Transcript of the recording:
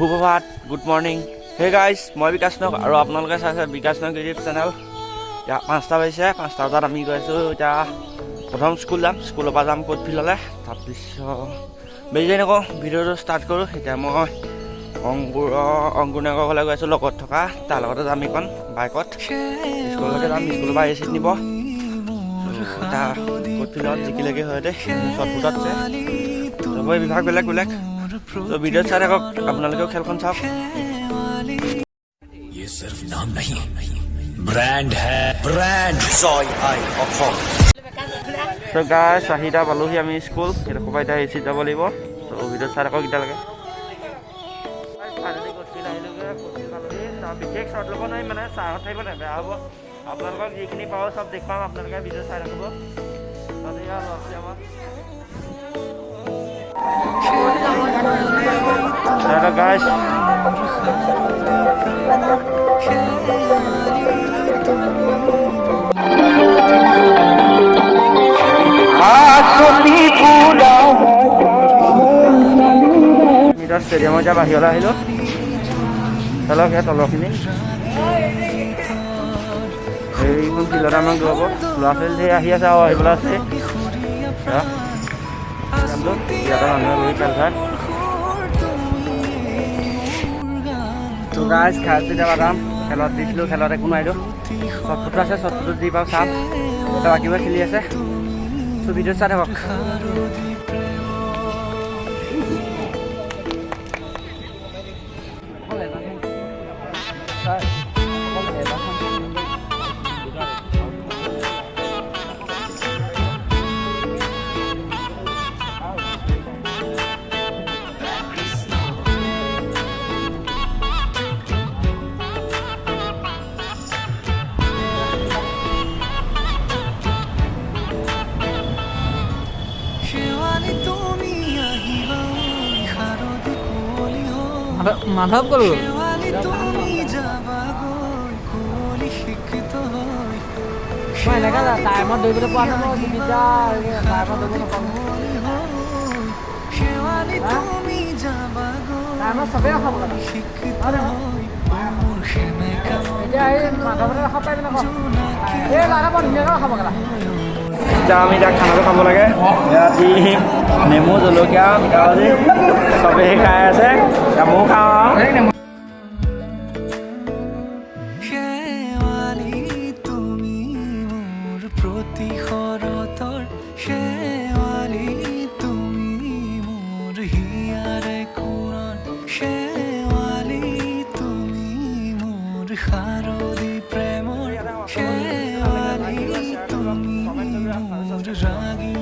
সুপ্ৰভাত, good morning. Hey guys, মই বিকাশ নক আৰু আপোনালোকে চাইছে বিকাশ নক ইউটিউব চেনেল। এতিয়া 5টা বাজিছে, 5টা বজাত আমি গৈ আছোঁ এতিয়া প্ৰথম স্কুল যাম। স্কুলৰ পৰা যাম ক'ত ফিল্ডলৈ। তাৰপিছত বেছি দেৰি নকওঁ, ভিডিঅ'টো ষ্টাৰ্ট কৰোঁ। এতিয়া মই অংকুৰ নগৰ ঘৰলৈ গৈ আছোঁ, লগত থকা তাৰ লগতে যাম এইখন বাইকত। স্কুললৈকে যাম, স্কুলৰ পৰা এচিত নিব। এতিয়া ক'ত ফিল্ডত জিকিলেগে হয় দেই, শ্বটপুটত আছে। চবৰে বিভাগ বেলেগ বেলেগ। তো ভিডিঅ' চাই থাকক, আপোনালোকেও খেলখন চাওক। ये सिर्फ नाम नहीं ब्रांड है, ब्रांड जॉय आई ऑफर। তো গাইছ চাহিদা পালোহি আমি স্কুল। এডোখৰ পৰা এতিয়া এচিত যাব লাগিব। তো ভিডিঅ' চাই থাকক এতিয়ালৈকে। বিশেষ শ্বট ল'ব নোৱাৰিম, মানে চাহত থাকিব নাই, বেয়া হ'ব। আপোনালোকক যিখিনি পাওঁ চব দেখুৱাম, আপোনালোকে ভিডিঅ' চাই থাকিব। গাইছ ষ্টেডিয়ামৰ এতিয়া বাহিৰলৈ আহিলোঁ। চলক সেয়া তলৰখিনি এইখন ফিল্ডত আমাক দৌৰাব। ল'ৰা ছোৱালী ধেৰ আহি আছে আৰু আহিবলৈ আছে। ইয়াতে মানুহে ৰৈ খেল চাই। গাইজ খাই আছোঁ এতিয়া বাদাম। খেলত দিছিলোঁ, খেলত একো নোৱাৰিলোঁ। শ্বটপুট আছে, শ্বটপুটত দি পাওঁ চাম। বাকীবোৰে খেলি আছে। চ' ভিডিঅ' চাই থাকক। মাধৱ কৰো মই এনেকা টাইমত দৌৰিবলৈ পোৱা নাই। মই টাইমত দৌৰিব নাপাওঁ। চবেই খাব লাগে। এতিয়া এই মাধৱতে ৰখাব পাৰিবি নকওঁ। এই লাৰা বৰ ধুনীয়াকৈ খাব লাগে। এতিয়া আমি এতিয়া খানাটো খাব লাগে। ইয়াত নেমু, জলকীয়া, মিঠাবাজি চবেই খাই আছে। এতিয়া ময়ো খাওঁ আৰু। প্ৰেমৰ শেৱালি তুমি মোৰ ৰাগী